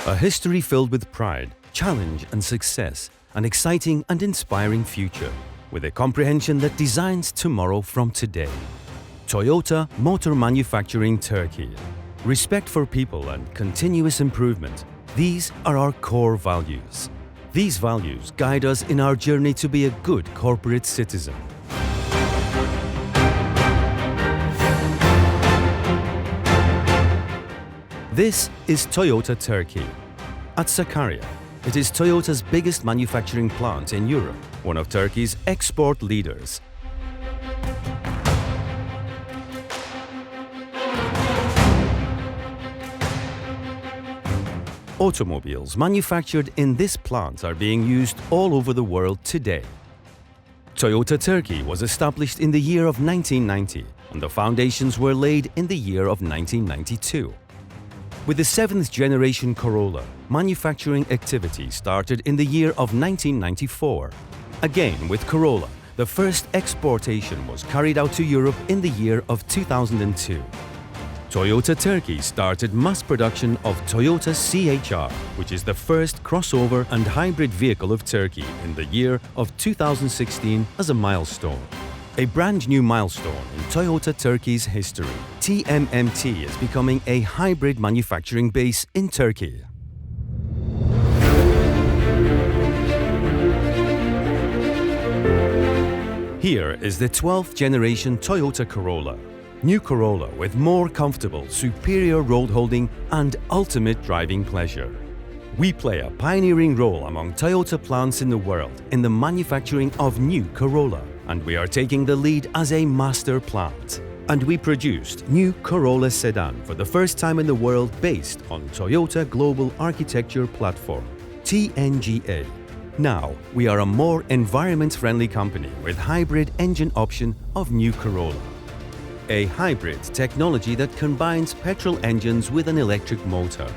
A history filled with pride, challenge and success, an exciting and inspiring future, with a comprehension that designs tomorrow from today. Toyota Motor Manufacturing Turkey. Respect for people and continuous improvement. These are our core values. These values guide us in our journey to be a good corporate citizen. This is Toyota Turkey. At Sakarya, it is Toyota's biggest manufacturing plant in Europe, one of Turkey's export leaders. Automobiles manufactured in this plant are being used all over the world today. Toyota Turkey was established in the year of 1990, and the foundations were laid in the year of 1992. With the 7th generation Corolla, manufacturing activity started in the year of 1994. Again, with Corolla, the first exportation was carried out to Europe in the year of 2002. Toyota Turkey started mass production of Toyota CHR, which is the first crossover and hybrid vehicle of Turkey, in the year of 2016 as a milestone. A brand new milestone in Toyota Turkey's history. TMMT is becoming a hybrid manufacturing base in Turkey. Here is the 12th generation Toyota Corolla. New Corolla with more comfortable, superior road holding and ultimate driving pleasure. We play a pioneering role among Toyota plants in the world in the manufacturing of new Corolla, and we are taking the lead as a master plant. And we produced new Corolla sedan for the first time in the world based on Toyota Global Architecture Platform, TNGA. Now, we are a more environment-friendly company with hybrid engine option of new Corolla. A hybrid technology that combines petrol engines with an electric motor.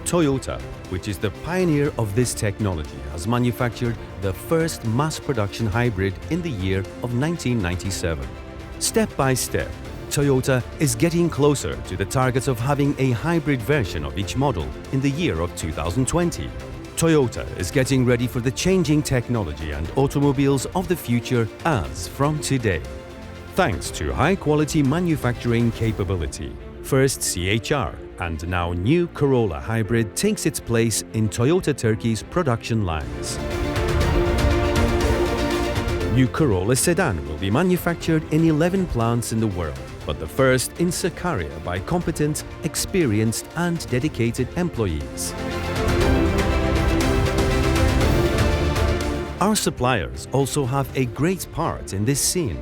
Toyota, which is the pioneer of this technology, has manufactured the first mass production hybrid in the year of 1997. Step by step, Toyota is getting closer to the target of having a hybrid version of each model in the year of 2020. Toyota is getting ready for the changing technology and automobiles of the future as from today. Thanks to high-quality manufacturing capability, first CHR and now new Corolla hybrid takes its place in Toyota Turkey's production lines. New Corolla sedan will be manufactured in 11 plants in the world, but the first in Sakarya by competent, experienced and dedicated employees. Our suppliers also have a great part in this scene.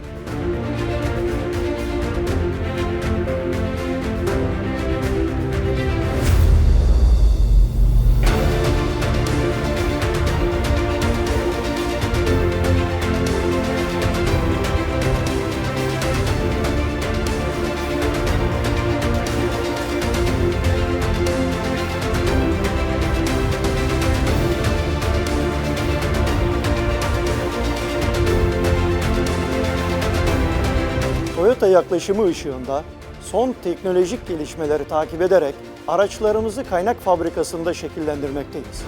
Toyota yaklaşımı ışığında son teknolojik gelişmeleri takip ederek araçlarımızı kaynak fabrikasında şekillendirmekteyiz.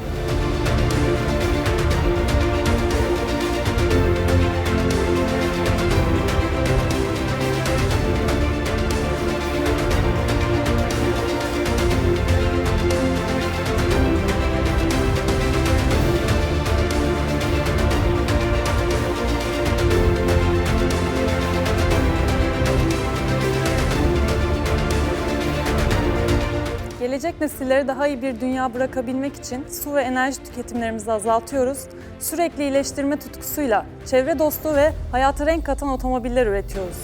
Gelecek nesillere daha iyi bir dünya bırakabilmek için su ve enerji tüketimlerimizi azaltıyoruz. Sürekli iyileştirme tutkusuyla çevre dostu ve hayata renk katan otomobiller üretiyoruz.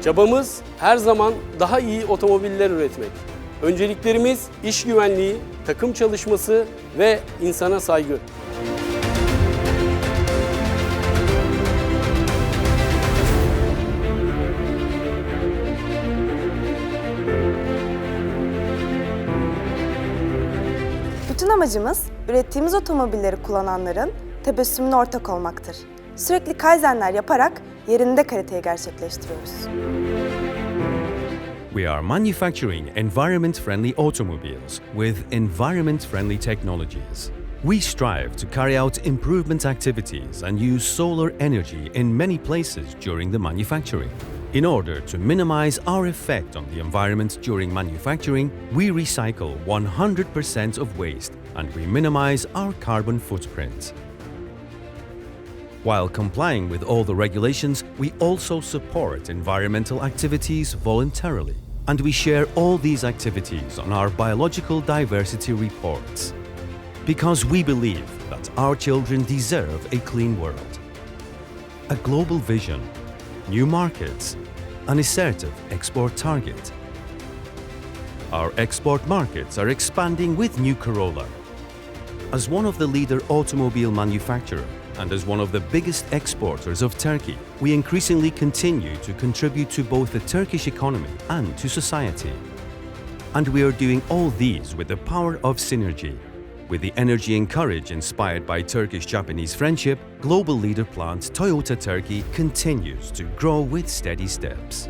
Çabamız her zaman daha iyi otomobiller üretmek. Önceliklerimiz iş güvenliği, takım çalışması ve insana saygı. Bütün amacımız ürettiğimiz otomobilleri kullananların tebessümüne ortak olmaktır. Sürekli kaizenler yaparak yerinde kaliteyi gerçekleştiriyoruz. We are manufacturing environment-friendly automobiles with environment-friendly technologies. We strive to carry out improvement activities and use solar energy in many places during the manufacturing. In order to minimize our effect on the environment during manufacturing, we recycle 100% of waste and we minimize our carbon footprint. While complying with all the regulations, we also support environmental activities voluntarily, and we share all these activities on our biological diversity reports. Because we believe that our children deserve a clean world. A global vision, new markets, an assertive export target. Our export markets are expanding with new Corolla. As one of the leader automobile manufacturer and as one of the biggest exporters of Turkey, we increasingly continue to contribute to both the Turkish economy and to society. And we are doing all these with the power of synergy. With the energy and courage inspired by Turkish-Japanese friendship, global leader plant Toyota Turkey continues to grow with steady steps.